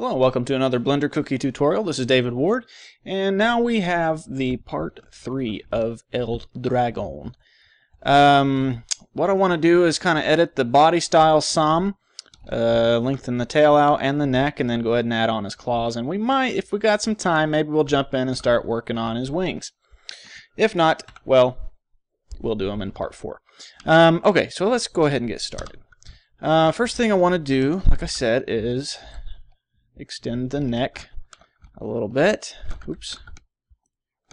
Hello and welcome to another Blender Cookie tutorial. This is David Ward, and now we have the part 3 of El Dragon. What I want to do is kind of edit the body style some, lengthen the tail out and the neck, and then go ahead and add on his claws. And we might, if we got some time, maybe we'll jump in and start working on his wings. If not, well, we'll do them in part 4. Okay, so let's go ahead and get started. First thing I want to do, like I said, is extend the neck a little bit. Oops.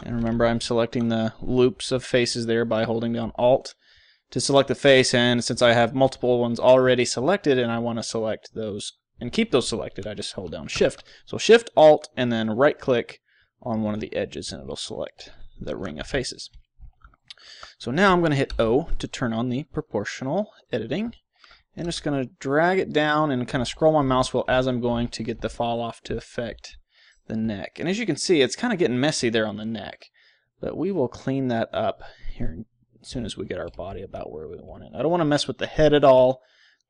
And remember, I'm selecting the loops of faces there by holding down Alt to select the face, and since I have multiple ones already selected and I want to select those and keep those selected, I just hold down Shift. So Shift, Alt, and then right click on one of the edges and it'll select the ring of faces. So now I'm going to hit O to turn on the proportional editing. I'm just going to drag it down and kind of scroll my mouse wheel as I'm going to get the fall off to affect the neck. And as you can see, it's kind of getting messy there on the neck. But we will clean that up here as soon as we get our body about where we want it. I don't want to mess with the head at all,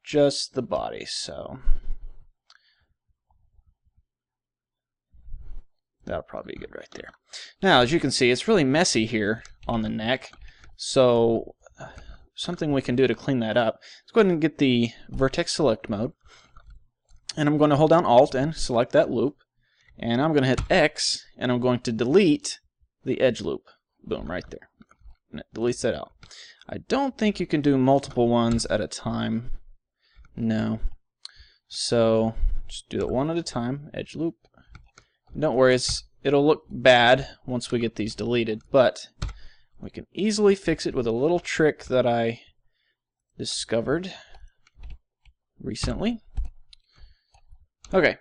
just the body. So that'll probably be good right there. Now, as you can see, it's really messy here on the neck. So something we can do to clean that up. Let's go ahead and get the vertex select mode, and I'm going to hold down Alt and select that loop, and I'm going to hit X and I'm going to delete the edge loop. Boom, right there. And it deletes that out. I don't think you can do multiple ones at a time. No. So just do it one at a time. Edge loop. Don't worry, it'll look bad once we get these deleted, but we can easily fix it with a little trick that I discovered recently. Okay,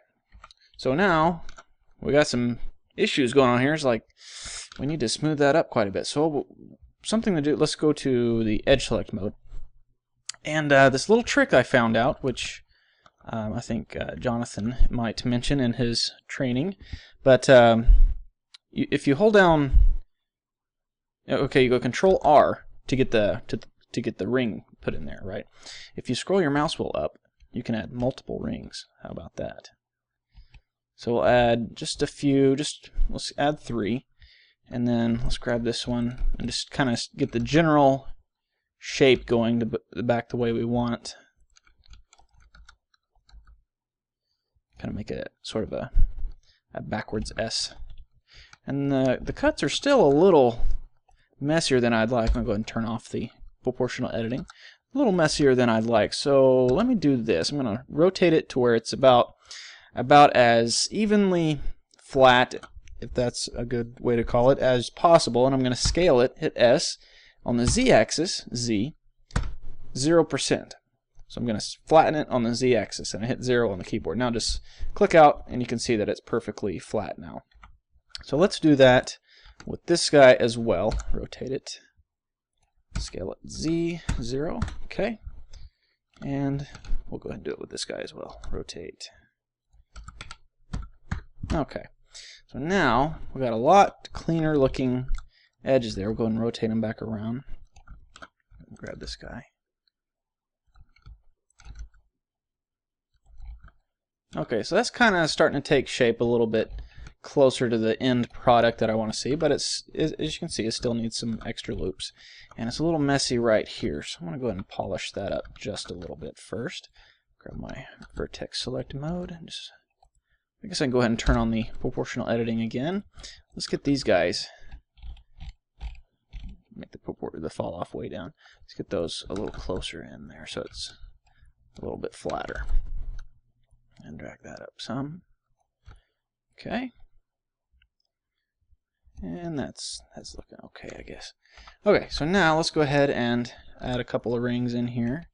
so now we got some issues going on here. It's like we need to smooth that up quite a bit. So something to do, let's go to the edge select mode. And this little trick I found out, which I think Jonathan might mention in his training, but if you hold down, okay, you go Control R to get the ring put in there, right? If you scroll your mouse wheel up, you can add multiple rings. How about that? So we'll add just a few. Let's add 3, and then let's grab this one and just kind of get the general shape going to back the way we want. Kind of make it sort of a backwards S. And the cuts are still a little messier than I'd like. I'm going to go ahead and turn off the proportional editing. A little messier than I'd like. So let me do this. I'm going to rotate it to where it's about as evenly flat, if that's a good way to call it, as possible. And I'm going to scale it, hit S. On the Z-axis, Z, 0%. So I'm going to flatten it on the Z-axis, and I hit 0 on the keyboard. Now just click out, and you can see that it's perfectly flat now. So let's do that with this guy as well. Rotate it, scale it Z, 0, okay. And we'll go ahead and do it with this guy as well. Rotate. Okay. So now we've got a lot cleaner looking edges there. We'll go ahead and rotate them back around. Grab this guy. Okay, so that's kind of starting to take shape a little bit closer to the end product that I want to see, but as you can see, it still needs some extra loops. And it's a little messy right here, so I'm going to go ahead and polish that up just a little bit first. Grab my vertex select mode. I guess I can go ahead and turn on the proportional editing again. Let's get these guys, make the fall off way down. Let's get those a little closer in there so it's a little bit flatter. And drag that up some. Okay. And that's looking okay, I guess. Okay, so now let's go ahead and add a couple of rings in here.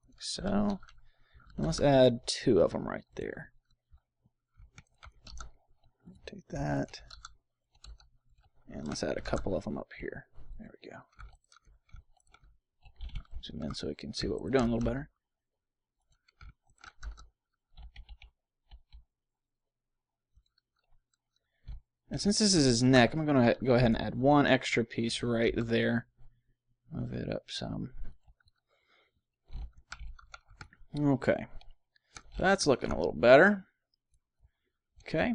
Like so. And let's add 2 of them right there. Take that. And let's add a couple of them up here. There we go. Zoom in so we can see what we're doing a little better. And since this is his neck, I'm going to go ahead and add 1 extra piece right there. Move it up some. Okay. So that's looking a little better. Okay.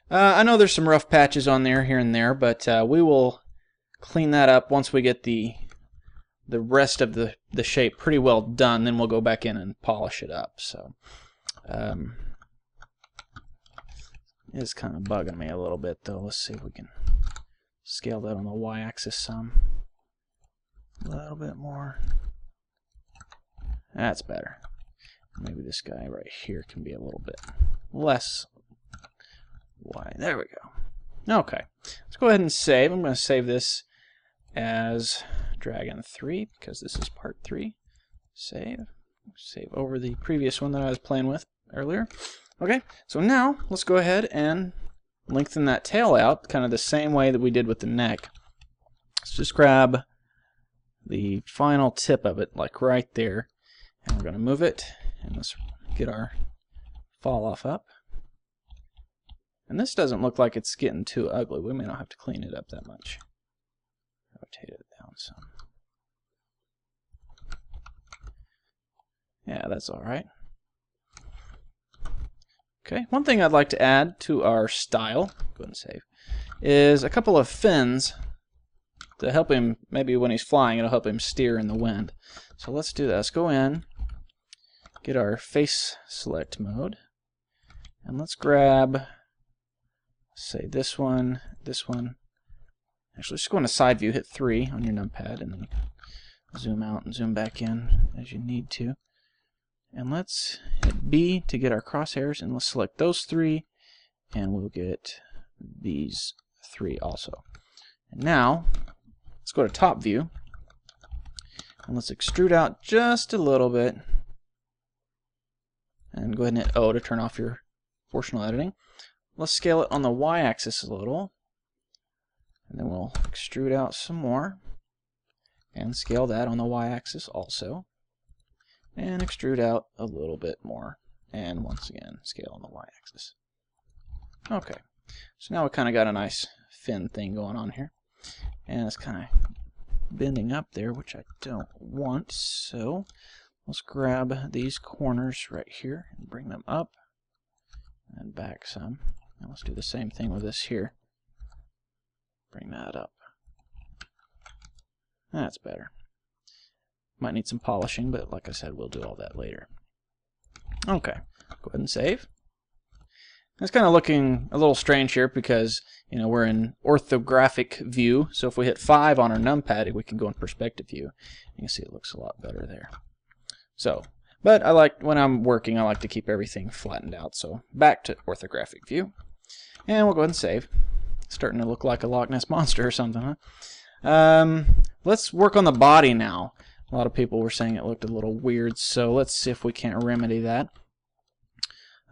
I know there's some rough patches on there here and there, but we will clean that up once we get the rest of the shape pretty well done. Then we'll go back in and polish it up. So it's kind of bugging me a little bit, though. Let's see if we can scale that on the y-axis some. A little bit more. That's better. Maybe this guy right here can be a little bit less wide. There we go. Okay. Let's go ahead and save. I'm going to save this as Dragon 3 because this is part 3. Save. Save over the previous one that I was playing with earlier. Okay, so now let's go ahead and lengthen that tail out kind of the same way that we did with the neck. Let's just grab the final tip of it, like right there, and we're going to move it, and let's get our fall off up. And this doesn't look like it's getting too ugly. We may not have to clean it up that much. Rotate it down some. Yeah, that's all right. Okay, one thing I'd like to add to our style, go ahead and save, is a couple of fins to help him, maybe when he's flying, it'll help him steer in the wind. So let's do that. Let's go in, get our face select mode, and let's grab, say, this one. Actually, just go into side view, hit 3 on your numpad, and then zoom out and zoom back in as you need to. And let's hit B to get our crosshairs, and let's select those 3, and we'll get these 3 also. And now, let's go to top view, and let's extrude out just a little bit, and go ahead and hit O to turn off your proportional editing. Let's scale it on the y-axis a little, and then we'll extrude out some more, and scale that on the y-axis also. And extrude out a little bit more, and once again scale on the y-axis. Okay, so now we kind of got a nice fin thing going on here, and it's kind of bending up there, which I don't want. So let's grab these corners right here and bring them up and back some, and let's do the same thing with this here. Bring that up. That's better. Might need some polishing, but like I said, we'll do all that later. Okay, go ahead and save. It's kind of looking a little strange here because, you know, we're in orthographic view, so if we hit 5 on our numpad, we can go in perspective view. You can see it looks a lot better there. So, but I like, when I'm working, I like to keep everything flattened out, so back to orthographic view. And we'll go ahead and save. It's starting to look like a Loch Ness Monster or something, huh? Let's work on the body now. A lot of people were saying it looked a little weird, so let's see if we can't remedy that.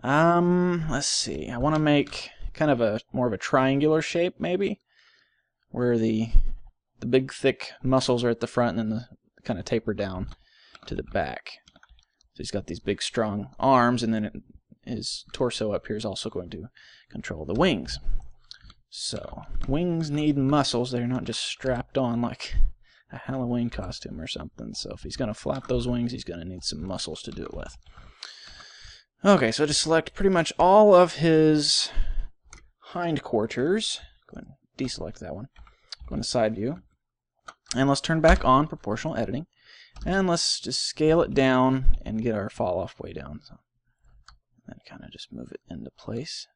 Let's see. I want to make kind of more of a triangular shape, maybe, where the big thick muscles are at the front and then the kind of taper down to the back. So he's got these big strong arms, and then his torso up here is also going to control the wings. So wings need muscles. They're not just strapped on like a Halloween costume or something. So if he's going to flap those wings, he's going to need some muscles to do it with. Okay, so just select pretty much all of his hindquarters. Go ahead and deselect that one. Go into side view. And let's turn back on proportional editing. And let's just scale it down and get our fall off way down. So then kind of just move it into place.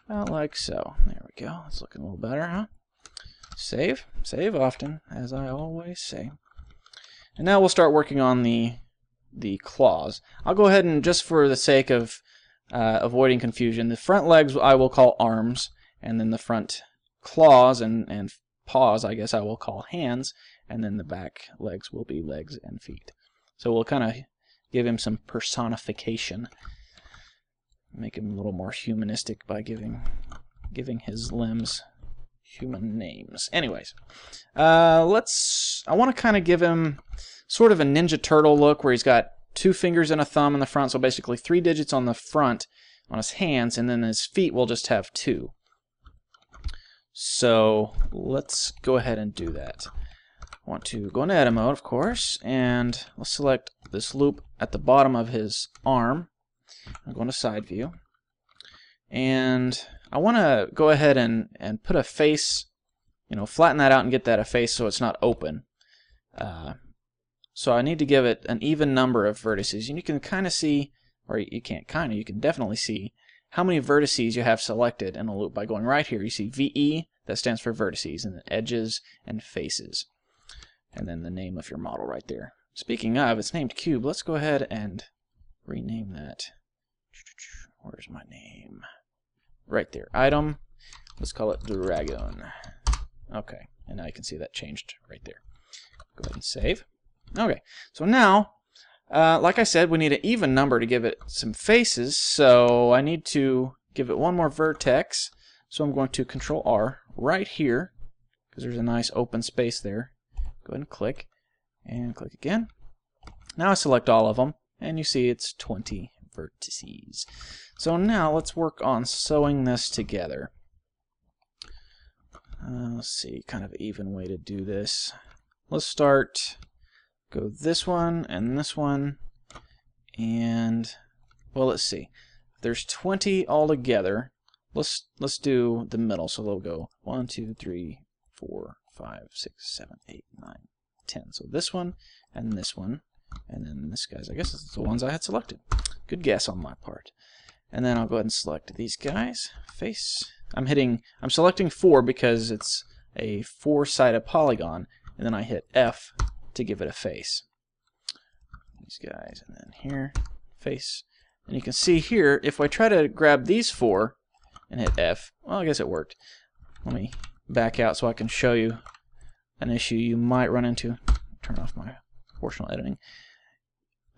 About like so. There we go. It's looking a little better, huh? Save. Save often, as I always say. And now we'll start working on the claws. I'll go ahead and, just for the sake of avoiding confusion, the front legs I will call arms, and then the front claws and paws, I guess I will call hands, and then the back legs will be legs and feet. So we'll kind of give him some personification. Make him a little more humanistic by giving his limbs human names. Anyways, I want to kind of give him sort of a Ninja Turtle look where he's got 2 fingers and a thumb in the front, so basically 3 digits on the front on his hands, and then his feet will just have 2. So let's go ahead and do that. I want to go into edit mode, of course, and let's select this loop at the bottom of his arm. I'm going to side view. And I want to go ahead and put a face, flatten that out and get that a face so it's not open. So I need to give it an even number of vertices. And you can kind of see, or you can't kind of, you can definitely see how many vertices you have selected in a loop by going right here. You see VE, that stands for vertices, and then edges and faces. And then the name of your model right there. Speaking of, it's named Cube. Let's go ahead and rename that. Where's my name? Right there. Item. Let's call it Dragon. Okay. And now you can see that changed right there. Go ahead and save. Okay. So now, like I said, we need an even number to give it some faces. So I need to give it one more vertex. So I'm going to Control R right here, because there's a nice open space there. Go ahead and click again. Now I select all of them, and you see it's 20 vertices. So now let's work on sewing this together. Let's see, kind of even way to do this. Let's start, go this one, and, well, let's see. There's 20 altogether. Let's do the middle. So they'll go 1, 2, 3, 4, 5, 6, 7, 8, 9, 10. So this one, and then this guy's, I guess it's the ones I had selected. Good guess on my part. And then I'll go ahead and select these guys. Face. I'm selecting 4 because it's a 4-sided polygon, and then I hit F to give it a face. These guys, and then here, face. And you can see here, if I try to grab these 4 and hit F, well, I guess it worked. Let me back out so I can show you an issue you might run into. Turn off my proportional editing.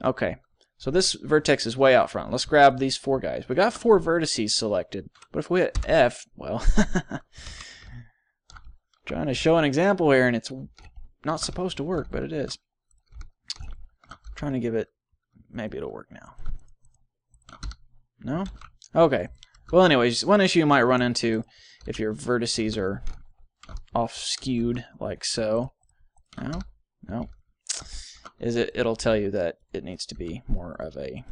Okay, so this vertex is way out front. Let's grab these 4 guys. We got 4 vertices selected, but if we hit F, well, trying to show an example here, and it's not supposed to work, but it is. Trying to give it, maybe it'll work now. No? Okay. Well, anyways, one issue you might run into if your vertices are off skewed like so. No. Is it'll tell you that it needs to be more of a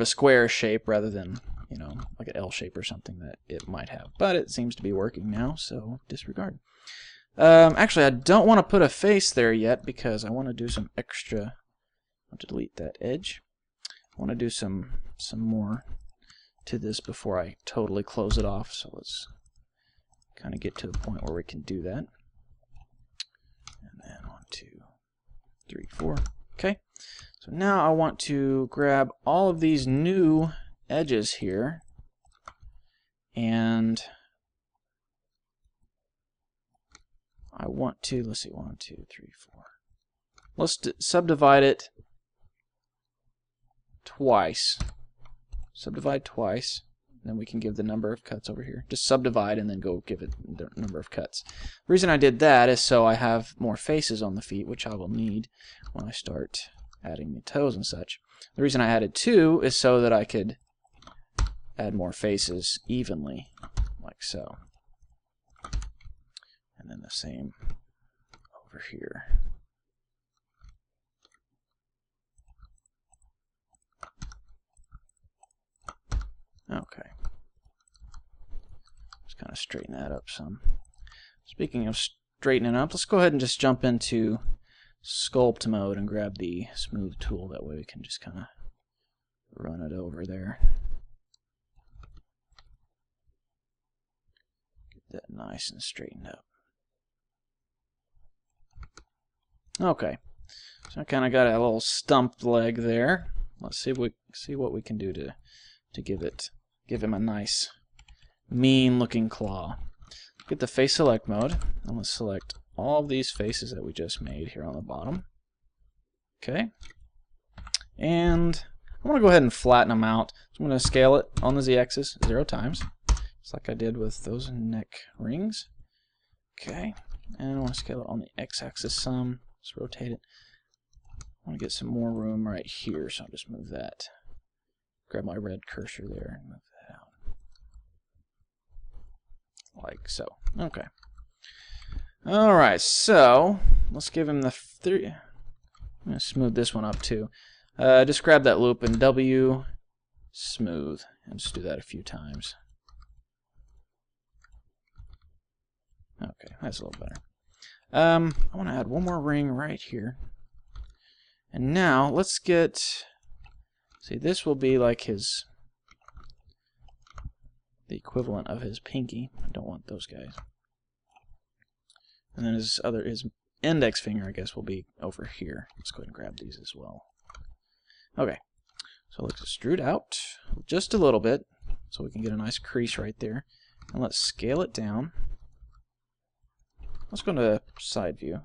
square shape rather than, like an L shape or something that it might have. But it seems to be working now, so disregard. Actually, I don't want to put a face there yet because I want to do some extra. I want to delete that edge. I want to do some more to this before I totally close it off. So let's kind of get to the point where we can do that. And then 1, 2, 3, 4. Okay. So now I want to grab all of these new edges here, and I want to, let's see, 1, 2, 3, 4. Let's subdivide it twice. Subdivide twice, then we can give the number of cuts over here. Just subdivide and then go give it the number of cuts. The reason I did that is so I have more faces on the feet, which I will need when I start adding the toes and such. The reason I added 2 is so that I could add more faces evenly, like so. And then the same over here. Okay. Just kind of straighten that up some. Speaking of straightening up, let's go ahead and just jump into sculpt mode and grab the smooth tool. That way we can just kind of run it over there. Get that nice and straightened up. Okay. So I kind of got a little stumped leg there. Let's see what we can do to give him a nice mean looking claw. Get the face select mode, and let's select all of these faces that we just made here on the bottom. Okay. And I want to go ahead and flatten them out. So I'm going to scale it on the z-axis 0 times, just like I did with those neck rings. Okay. And I want to scale it on the x-axis some. Let's rotate it. I want to get some more room right here, so I'll just move that. Grab my red cursor there and move that out. Like so. Okay. Alright, so let's give him the I'm going to smooth this one up too. Just grab that loop and W, smooth, and just do that a few times. Okay, that's a little better. I want to add one more ring right here. And now let's get, see, this will be like his, the equivalent of his pinky. I don't want those guys. And then his index finger, I guess, will be over here. Let's go ahead and grab these as well. Okay, so let's extrude out just a little bit so we can get a nice crease right there. And let's scale it down. Let's go to side view.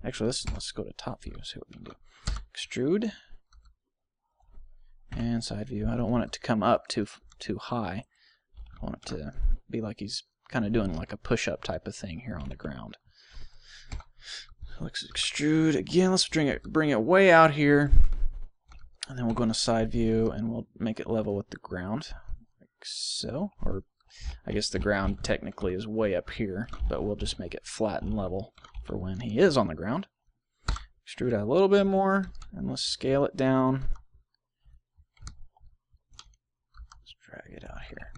Actually, let's go to top view, see what we can do. Extrude and side view. I don't want it to come up too high. I want it to be like he's kind of doing like a push-up type of thing here on the ground. So let's extrude again. Let's bring it way out here, and then we'll go into side view and we'll make it level with the ground. So, or I guess the ground technically is way up here, but we'll just make it flat and level for when he is on the ground. Extrude out a little bit more, and let's scale it down. Let's drag it out here.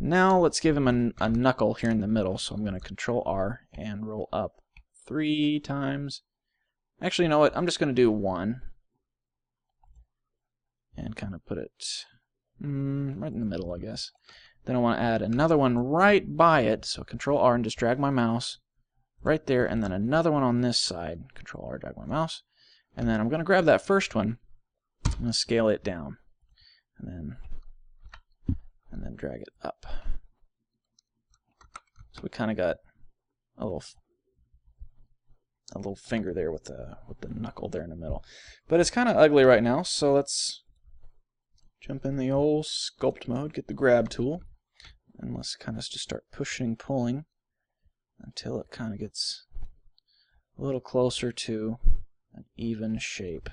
Now let's give him a knuckle here in the middle, so I'm going to Control R and roll up 3 times. Actually, you know what? I'm just going to do 1 and kind of put it right in the middle, I guess. Then I want to add another one right by it, so Control R and just drag my mouse right there, and then another one on this side. Control R, drag my mouse, and then I'm going to grab that first one. I'm going to scale it down, and then drag it up. So we kind of got a little finger there with the knuckle there in the middle, but it's kind of ugly right now. So let's jump in the old sculpt mode, get the grab tool, and let's kind of just start pushing, pulling until it kind of gets a little closer to an even shape.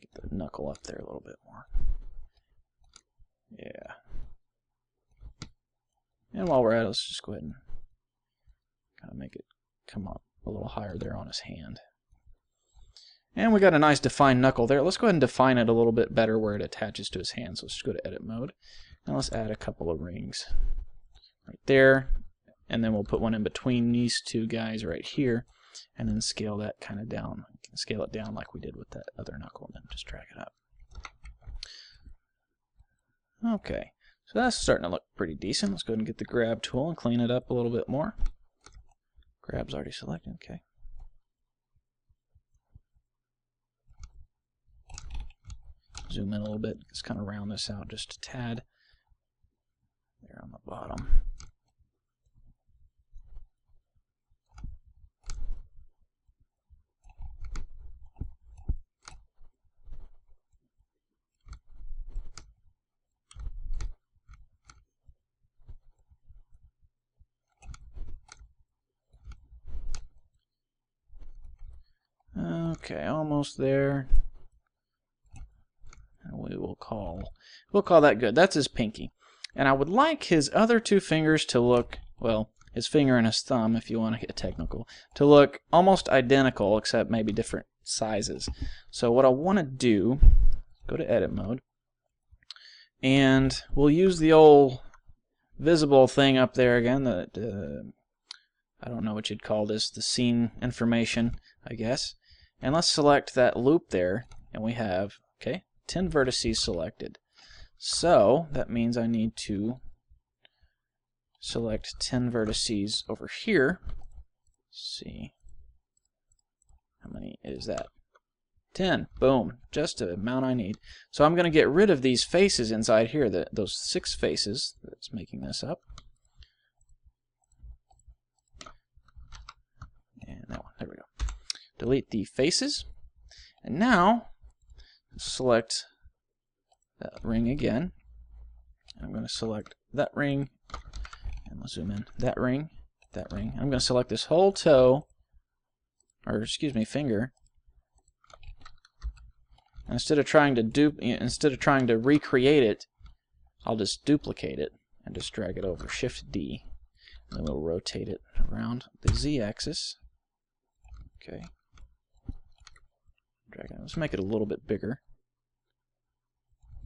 Get the knuckle up there a little bit more. Yeah. And while we're at it, let's just go ahead and kind of make it come up a little higher there on his hand. And we got a nice defined knuckle there. Let's go ahead and define it a little bit better where it attaches to his hand. So let's just go to edit mode. And let's add a couple of rings right there. And then we'll put one in between these two guys right here. And then scale that kind of down. Scale it down like we did with that other knuckle, and then just drag it up. Okay, so that's starting to look pretty decent. Let's go ahead and get the grab tool and clean it up a little bit more. Grab's already selected, okay. Zoom in a little bit, just kind of round this out just a tad. There on the bottom. Okay, almost there. And we'll call that good. That's his pinky. And I would like his other 2 fingers to look, well, his finger and his thumb, if you want to get technical, to look almost identical, except maybe different sizes. So what I want to do, go to edit mode, and we'll use the old visible thing up there again, I don't know what you'd call this, the scene information, I guess. And let's select that loop there, and we have, okay, 10 vertices selected. So that means I need to select 10 vertices over here. Let's see, how many is that? 10. Boom, just the amount I need. So I'm going to get rid of these faces inside here, those 6 faces that's making this up. And that one, there we go. Delete the faces, and now select that ring again. And I'm going to select that ring, and let's zoom in. That ring, that ring. I'm going to select this whole toe or excuse me, finger. And instead of trying to recreate it, I'll just duplicate it and just drag it over. Shift D, and then we'll rotate it around the Z-axis. Okay. Drag it. Let's make it a little bit bigger.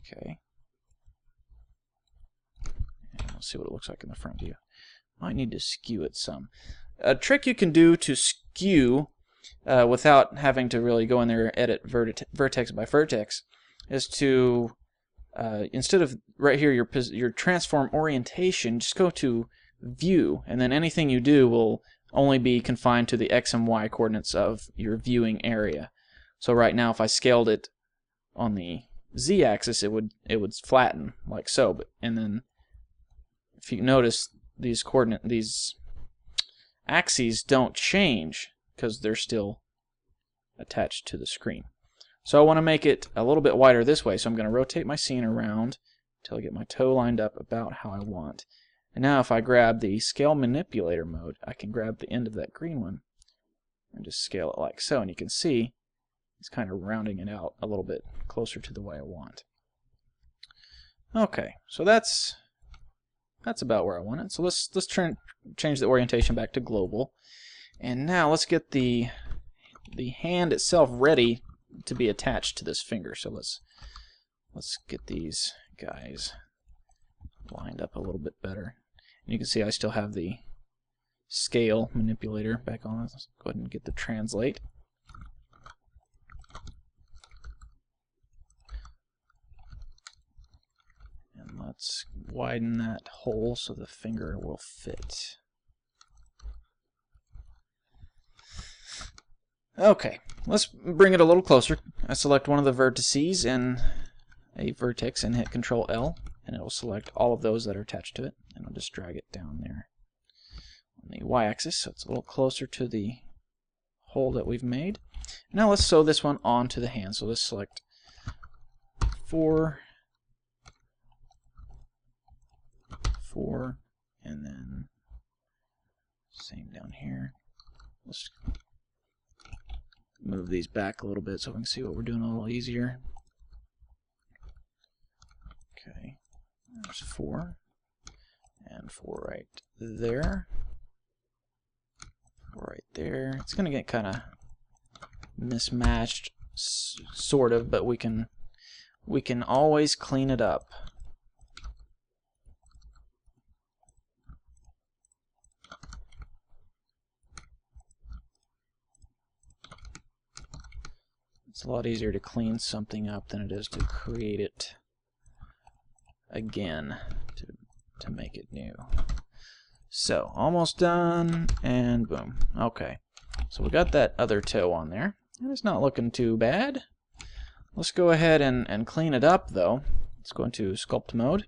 Okay. And let's see what it looks like in the front view. Might need to skew it some. A trick you can do to skew without having to really go in there and edit vertex by vertex is to instead of right here your transform orientation, just go to view, and then anything you do will only be confined to the X and Y coordinates of your viewing area. So right now if I scaled it on the Z-axis, it would flatten like so, and then if you notice these axes don't change because they're still attached to the screen. So I want to make it a little bit wider this way, so I'm going to rotate my scene around until I get my toe lined up about how I want. And now if I grab the scale manipulator mode, I can grab the end of that green one and just scale it like so, and you can see it's kind of rounding it out a little bit closer to the way I want. Okay, so that's about where I want it. So let's change the orientation back to global. And now let's get the hand itself ready to be attached to this finger. So let's get these guys lined up a little bit better. And you can see I still have the scale manipulator back on. Let's go ahead and get the translate. And let's widen that hole so the finger will fit. Okay, let's bring it a little closer. I select one of the vertices and a vertex and hit Control L, and it will select all of those that are attached to it, and I'll just drag it down there on the Y-axis so it's a little closer to the hole that we've made. Now let's sew this one onto the hand. So let's select 4, and then same down here. Let's move these back a little bit so we can see what we're doing a little easier. Okay, there's 4, and 4 right there, 4 right there. It's going to get kind of mismatched, sort of, but we can always clean it up. It's a lot easier to clean something up than it is to create it again to make it new. So almost done, and boom. Okay, so we got that other toe on there, and it's not looking too bad. Let's go ahead and clean it up though. Let's go into sculpt mode,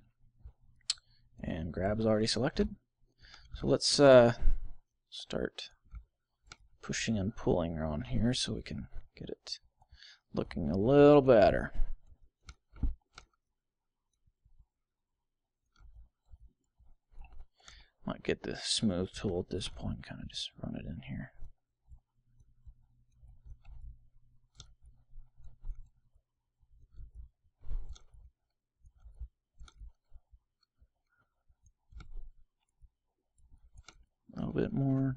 and grab is already selected. So let's start pushing and pulling around here so we can get it looking a little better. Might get the smooth tool at this point, kind of just run it in here. A little bit more.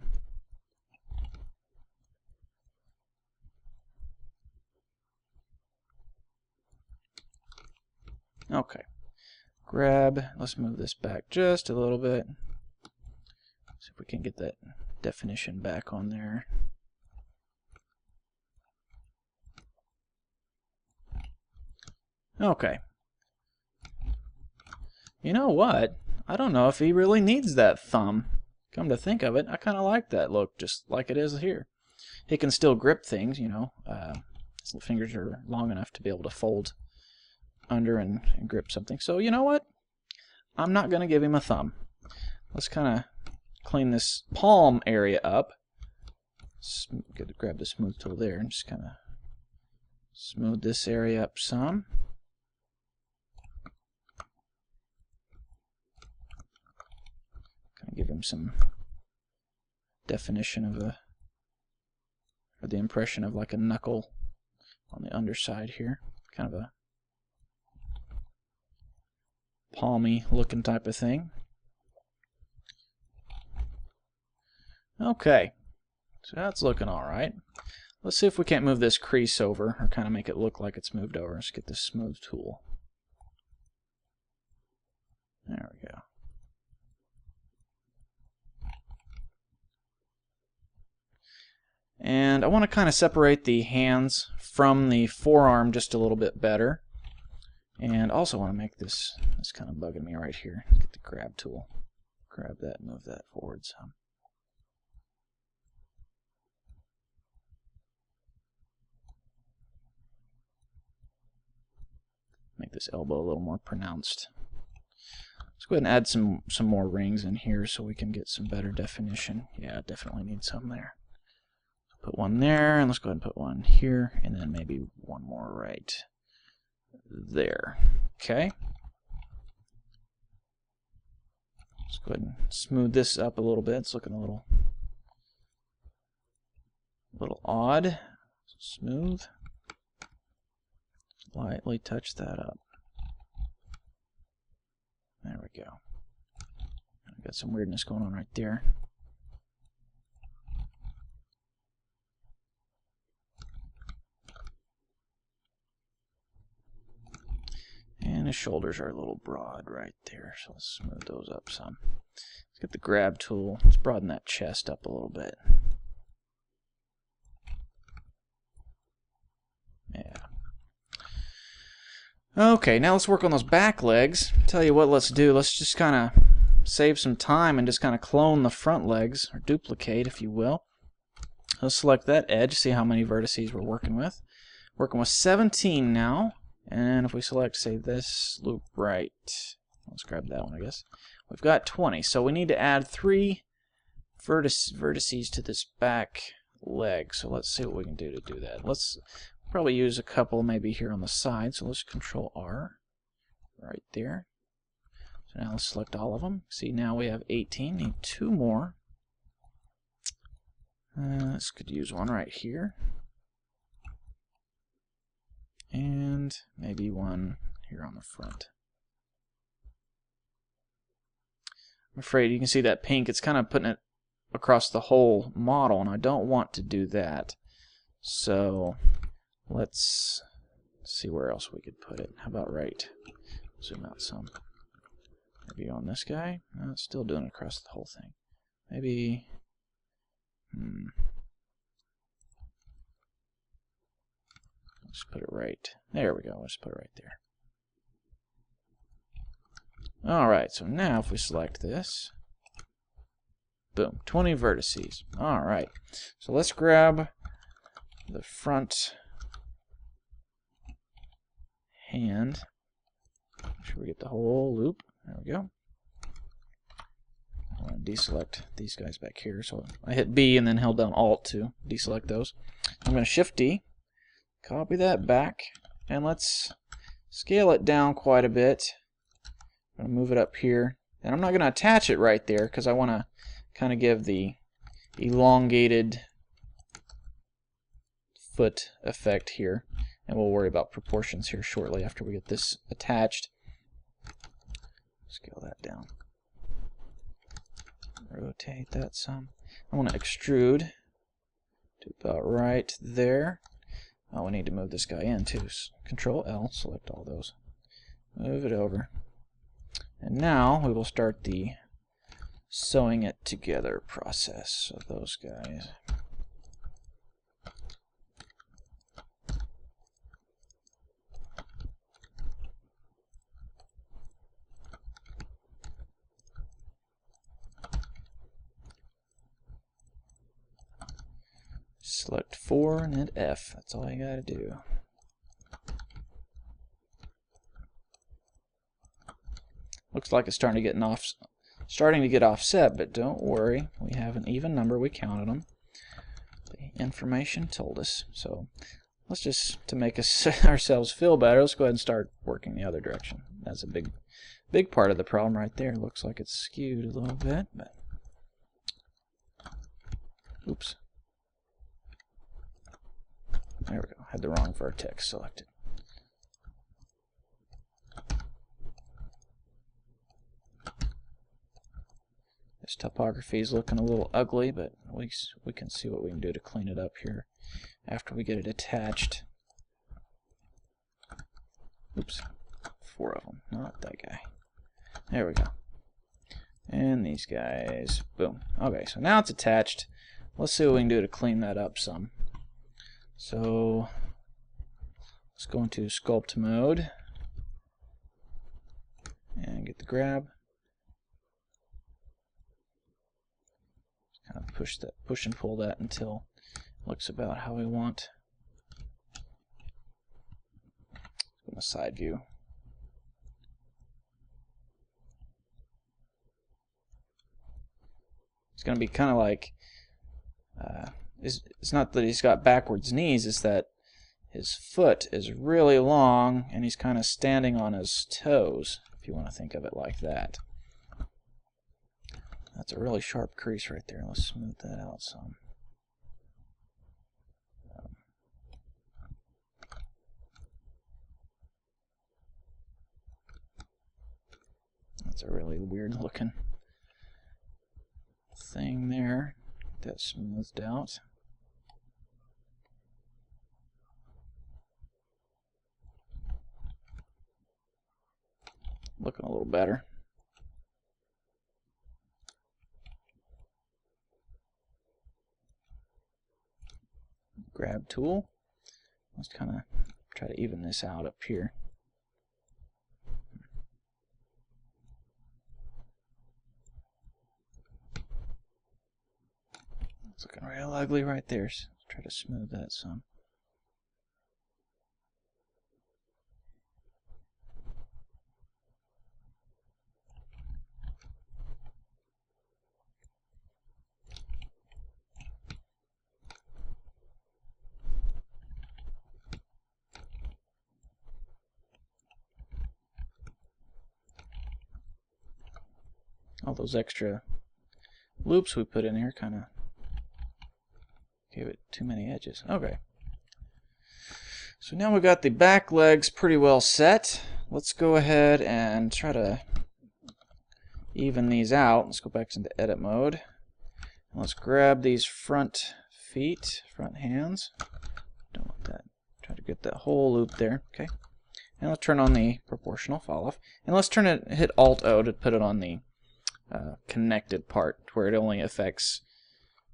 Okay, grab, let's move this back just a little bit. See if we can get that definition back on there. Okay. You know what? I don't know if he really needs that thumb. Come to think of it, I kind of like that look, just like it is here. He can still grip things, you know. His fingers are long enough to be able to fold under and grip something. So you know what? I'm not going to give him a thumb. Let's kind of clean this palm area up. Grab the smooth tool there and just kind of smooth this area up some. Kind of give him some definition of a or the impression of like a knuckle on the underside here. Kind of a palmy looking type of thing. Okay, so that's looking alright. Let's see if we can't move this crease over, or kind of make it look like it's moved over. Let's get this smooth tool. There we go. And I want to kind of separate the hands from the forearm just a little bit better. And also want to make this kind of bugging me right here. Get the grab tool. Grab that and move that forward some. Make this elbow a little more pronounced. Let's go ahead and add some more rings in here so we can get some better definition. Yeah, definitely need some there. Put one there, and let's go ahead and put one here, and then maybe one more right there. Okay. Let's go ahead and smooth this up a little bit. It's looking a little odd. Smooth. Lightly touch that up. There we go. I've got some weirdness going on right there. And his shoulders are a little broad right there, so let's smooth those up some. Let's get the grab tool. Let's broaden that chest up a little bit. Yeah. Okay, now let's work on those back legs. Tell you what, let's do. Let's just kind of save some time and just kind of clone the front legs, or duplicate, if you will. Let's select that edge, see how many vertices we're working with. Working with 17 now. And if we select, say, this loop right, let's grab that one, I guess. We've got 20, so we need to add 3 vertices to this back leg. So let's see what we can do to do that. Let's probably use a couple maybe here on the side. So let's Control R right there. So now let's select all of them. See, now we have 18. Need 2 more. This could use one right here. And maybe one here on the front. I'm afraid you can see that pink. It's kind of putting it across the whole model, and I don't want to do that. So let's see where else we could put it. How about right? Zoom out some. Maybe on this guy. No, it's still doing it across the whole thing. Maybe. Let's put it right. There we go. Let's put it right there. Alright, so now if we select this, boom, 20 vertices. Alright, so let's grab the front hand. Make sure we get the whole loop. There we go. I want to deselect these guys back here. So I hit B and then held down Alt to deselect those. I'm going to Shift D. Copy that back, and let's scale it down quite a bit. I'm going to move it up here, and I'm not going to attach it right there because I want to kind of give the elongated foot effect here, and we'll worry about proportions here shortly after we get this attached. Scale that down. Rotate that some. I want to extrude to about right there. Oh, we need to move this guy in too. So Control L, select all those. Move it over. And now we will start the sewing it together process of those guys. Select 4 and hit F. That's all you gotta do. Looks like it's starting to get offset, but don't worry. We have an even number. We counted them. The information told us. So let's just, to make us ourselves feel better, let's go ahead and start working the other direction. That's a big part of the problem right there. Looks like it's skewed a little bit, but oops. There we go. Had the wrong vertex selected. This topography is looking a little ugly, but at least we can see what we can do to clean it up here after we get it attached. Oops. 4 of them. Not that guy. There we go. And these guys. Boom. Okay, so now it's attached. Let's see what we can do to clean that up some. So let's go into sculpt mode and get the grab. Kind of push and pull that until it looks about how we want. In the side view. It's going to be kind of like, it's not that he's got backwards knees, it's that his foot is really long and he's kind of standing on his toes, if you want to think of it like that. That's a really sharp crease right there. Let's smooth that out some. That's a really weird looking thing there. Get that smoothed out. Looking a little better. Grab tool. Let's kind of try to even this out up here. It's looking real ugly right there. So try to smooth that some. All those extra loops we put in here kind of gave it too many edges. Okay. So now we've got the back legs pretty well set. Let's go ahead and try to even these out. Let's go back into edit mode. And let's grab these front feet, front hands. Don't want that. Try to get that whole loop there. Okay. And let's turn on the proportional fall off. And let's hit Alt-O to put it on the connected part, where it only affects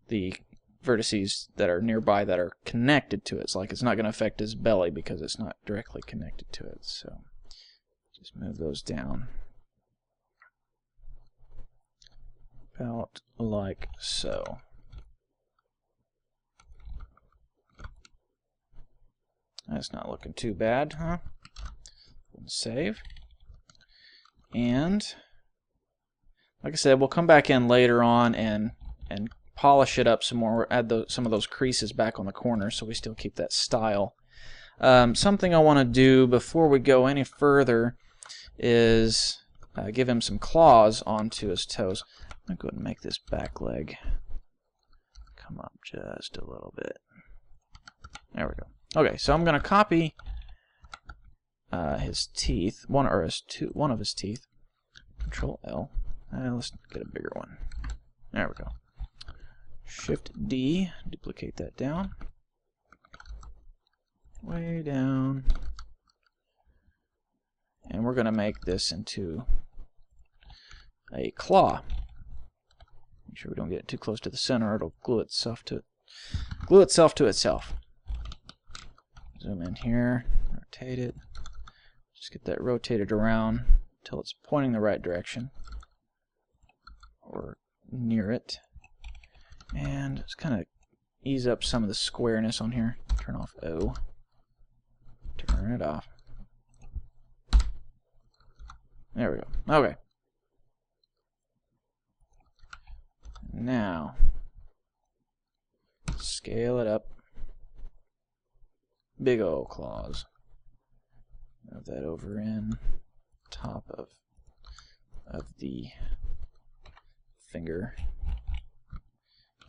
the vertices that are nearby that are connected to it. It's like it's not going to affect his belly because it's not directly connected to it. So just move those down. About like so. That's not looking too bad, huh? Save. And like I said, we'll come back in later on and polish it up some more. We'll add some of those creases back on the corners so we still keep that style. Something I want to do before we go any further is give him some claws onto his toes. I'm going to go ahead and make this back leg come up just a little bit. There we go. Okay, so I'm going to copy his teeth, one of his teeth. Control L. Let's get a bigger one. There we go. Shift D, duplicate that down. Way down. And we're going to make this into a claw. Make sure we don't get it too close to the center, or it'll glue itself to itself. Zoom in here, rotate it. Just get that rotated around until it's pointing the right direction, or near it. And just kind of ease up some of the squareness on here. Turn off O. Turn it off. There we go. Okay. Now, scale it up. Big old claws. Move that over in top of the finger,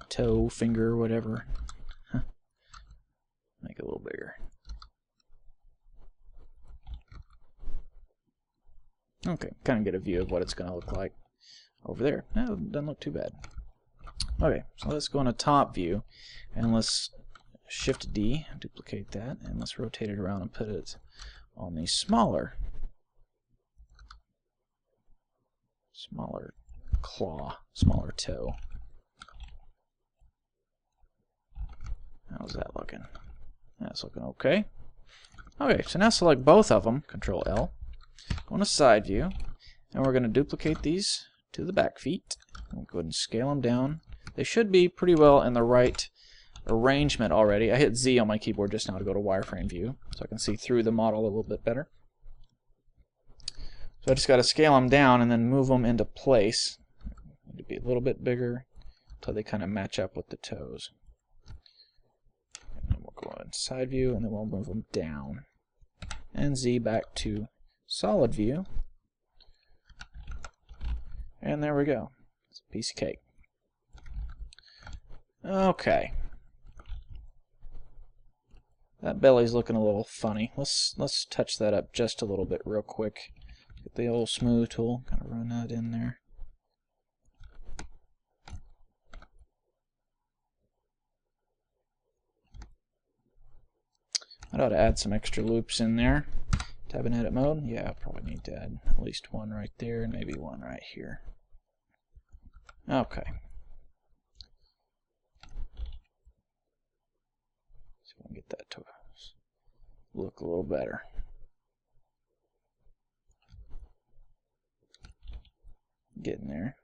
toe, finger, whatever. Make it a little bigger. Okay, kind of get a view of what it's going to look like over there. No, it doesn't look too bad. Okay, so let's go into top view, and let's Shift D, duplicate that, and let's rotate it around and put it on the smaller claw, smaller toe. How's that looking? That's looking okay. Okay, so now select both of them, Control L, go into side view, and we're going to duplicate these to the back feet. We'll go ahead and scale them down. They should be pretty well in the right arrangement already. I hit Z on my keyboard just now to go to wireframe view, so I can see through the model a little bit better. So I just got to scale them down and then move them into place. Need to be a little bit bigger until they kind of match up with the toes. And then we'll go in side view, and then we'll move them down. And Z back to solid view. And there we go. It's a piece of cake. Okay. That belly's looking a little funny. Let's touch that up just a little bit real quick. Get the old smooth tool, kind of run that in there. I ought to add some extra loops in there. Tab in edit mode. Yeah, I probably need to add at least one right there and maybe one right here. Okay. See if I can get that to look a little better. Getting there.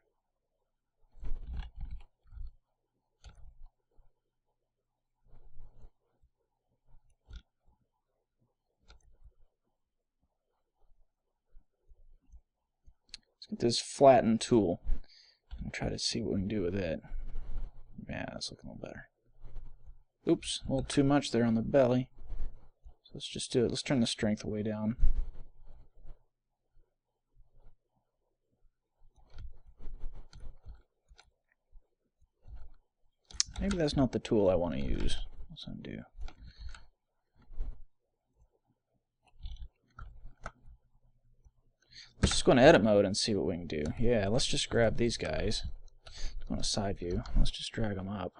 Let's get this flatten tool and try to see what we can do with it. Yeah, that's looking a little better. Oops, a little too much there on the belly. So let's just do it. Let's turn the strength way down. Maybe that's not the tool I want to use. Let's undo. Let's just go into edit mode and see what we can do. Yeah, let's just grab these guys. Let's go into side view. Let's just drag them up.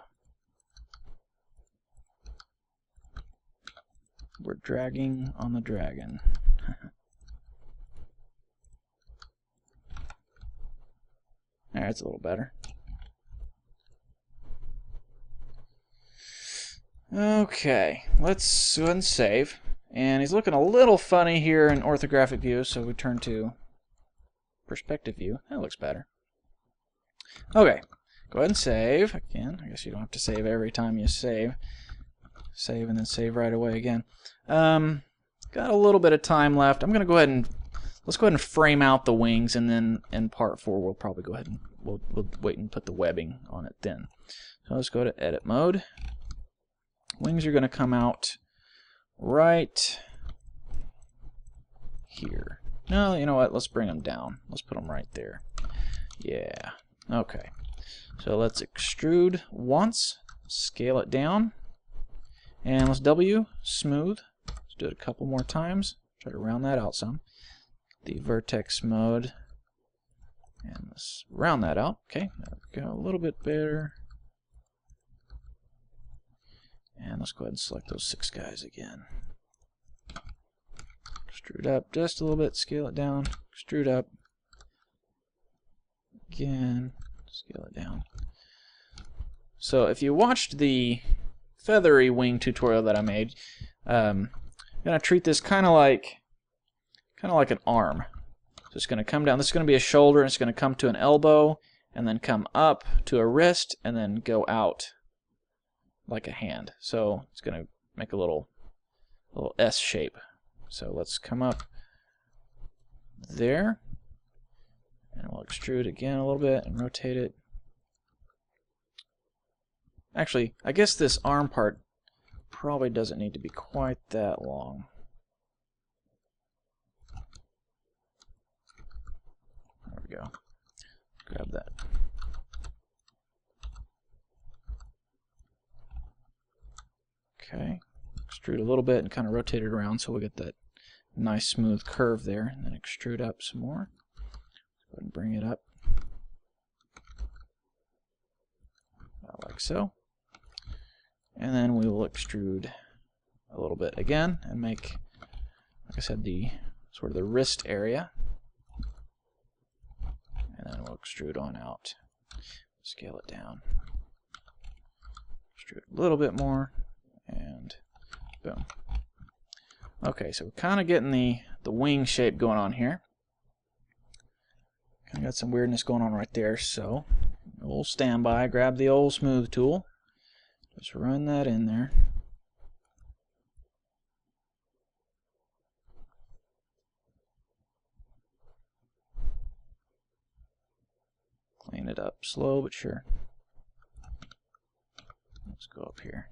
We're dragging on the dragon. Alright, that's a little better. Okay, let's go ahead and save. And he's looking a little funny here in orthographic view, so we turn to perspective view. That looks better. Okay, go ahead and save. Again, I guess you don't have to save every time you save. Save and then save right away again. Got a little bit of time left. I'm going to go ahead and let's go ahead and frame out the wings, and then in part 4 we'll probably go ahead and we'll wait and put the webbing on it then. So let's go to edit mode. Wings are going to come out right here. No, you know what? Let's bring them down. Let's put them right there. Yeah. Okay. So let's extrude once, scale it down, and let's W, smooth. Let's do it a couple more times. Try to round that out some. The vertex mode, and let's round that out. Okay, there we go. A little bit better. And let's go ahead and select those 6 guys again. Extrude up just a little bit, scale it down, extrude up. Again, scale it down. So if you watched the feathery wing tutorial that I made, I'm going to treat this kind of like an arm. So it's going to come down. This is going to be a shoulder, and it's going to come to an elbow, and then come up to a wrist, and then go out like a hand. So it's going to make a little S shape. So let's come up there, and we'll extrude again a little bit and rotate it. Actually, I guess this arm part probably doesn't need to be quite that long. There we go. Grab that. Okay. Extrude a little bit and kind of rotate it around so we get that nice smooth curve there, and then extrude up some more. Go ahead and bring it up. About like so. And then we will extrude a little bit again and make, like I said, the sort of the wrist area. And then we'll extrude on out. Scale it down. Extrude a little bit more, and boom. Okay, so we're kind of getting the wing shape going on here. Kind of got some weirdness going on right there, so we'll stand by, grab the old smooth tool, just run that in there. Clean it up slow but sure. Let's go up here.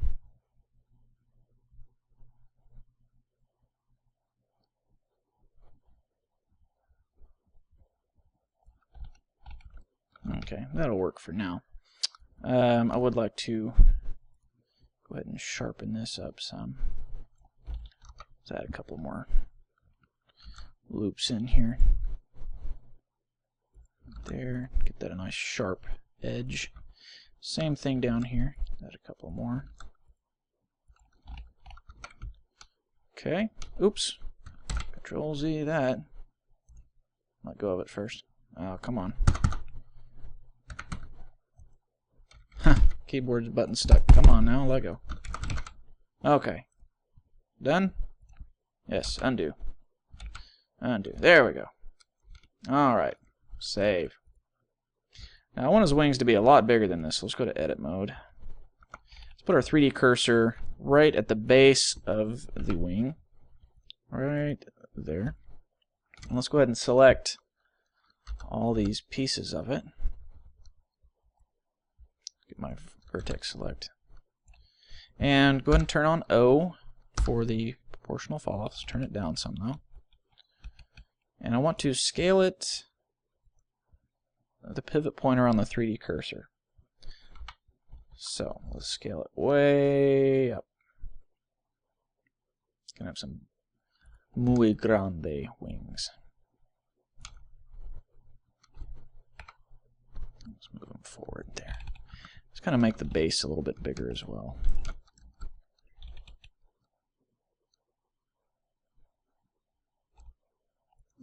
Okay, that'll work for now. I would like to go ahead and sharpen this up some. Let's add a couple more loops in here. There, get that a nice sharp edge. Same thing down here. Add a couple more. Okay. Oops. Control Z that. Let go of it first. Oh, come on. Keyboard's button stuck. Come on now, let go. Okay. Done? Yes, undo. Undo. There we go. Alright. Save. Now I want his wings to be a lot bigger than this, so let's go to edit mode. Let's put our 3D cursor right at the base of the wing. Right there. And let's go ahead and select all these pieces of it. Get my vertex select. And go ahead and turn on O for the proportional fall off. Let's turn it down some though. And I want to scale it the pivot pointer on the 3D cursor. So let's scale it way up. Gonna have some muy grande wings. Let's move them forward there. Let's kind of make the base a little bit bigger as well.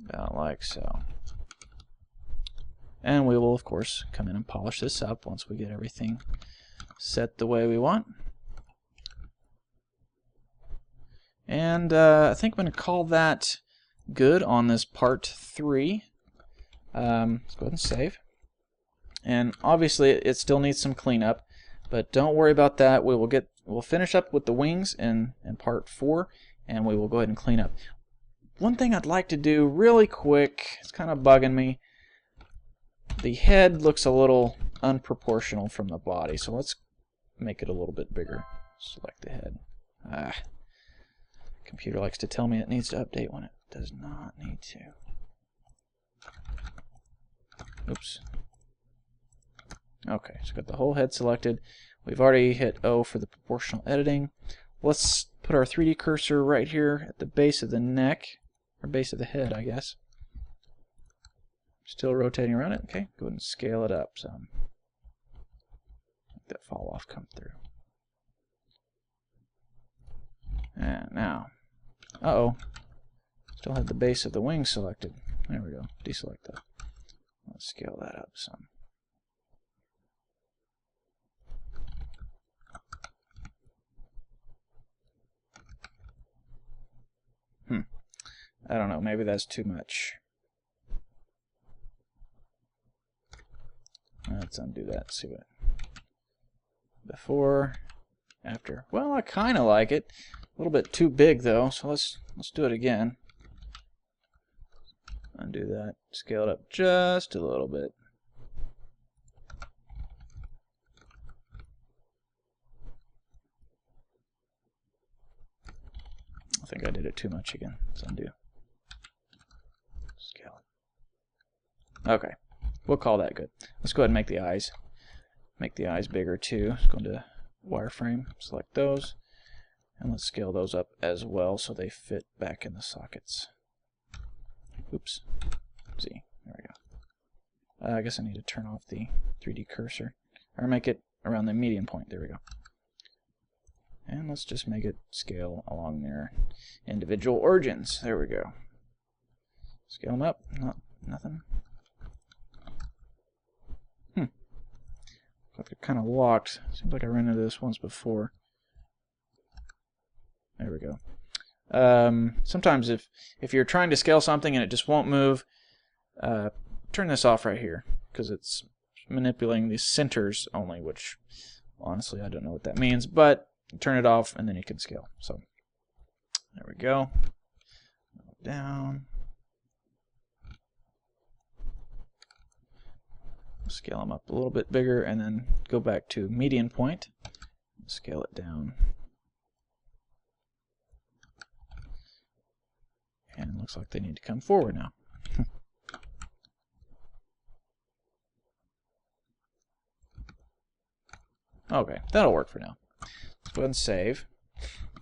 About like so. And we will, of course, come in and polish this up once we get everything set the way we want. And I think I'm going to call that good on this part 3. Let's go ahead and save. And obviously it still needs some cleanup, but don't worry about that. We'll finish up with the wings in part 4, and we will go ahead and clean up. One thing I'd like to do really quick, it's kind of bugging me. The head looks a little unproportional from the body, so let's make it a little bit bigger. Select the head. Computer likes to tell me it needs to update when it does not need to. Oops. Okay, so got the whole head selected. We've already hit O for the proportional editing. Let's put our 3D cursor right here at the base of the neck, or base of the head, I guess. Still rotating around it. Okay, go ahead and scale it up some. Make that fall off come through. And now, still had the base of the wing selected. There we go. Deselect that. Let's scale that up some. I don't know. Maybe that's too much. Let's undo that. See what before, after. Well, I kind of like it. A little bit too big though. So let's do it again. Undo that. Scale it up just a little bit. I think I did it too much again. Let's undo. Scale it. Okay. We'll call that good. Let's go ahead and make the eyes. Make the eyes bigger too. Let's go into wireframe, select those, And let's scale those up as well so they fit back in the sockets. Oops. See, there we go. I guess I need to turn off the 3D cursor, or make it around the median point. There we go. And let's just make it scale along their individual origins. There we go. Scale them up. Nothing. Like they're kind of locked. Seems like I ran into this once before. There we go. Sometimes if you're trying to scale something and it just won't move, turn this off right here, because it's manipulating these centers only, which honestly I don't know what that means, but turn it off and then you can scale. So there we go. Down. Scale them up a little bit bigger and then go back to median point. Scale it down. And it looks like they need to come forward now. Okay, that'll work for now. Let's go ahead and save.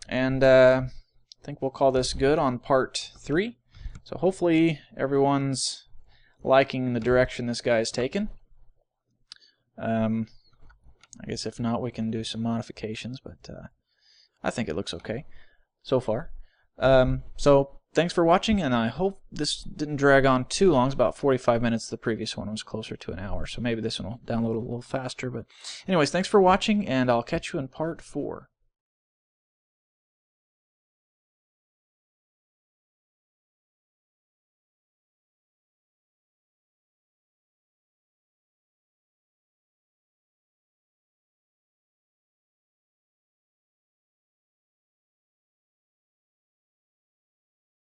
And I think we'll call this good on part 3. So hopefully everyone's liking the direction this guy's taken. I guess if not, we can do some modifications, but I think it looks okay so far. So thanks for watching, and I hope this didn't drag on too long. It's about 45 minutes. The previous one was closer to an hour, so maybe this one will download a little faster. But anyways, thanks for watching, and I'll catch you in part 4.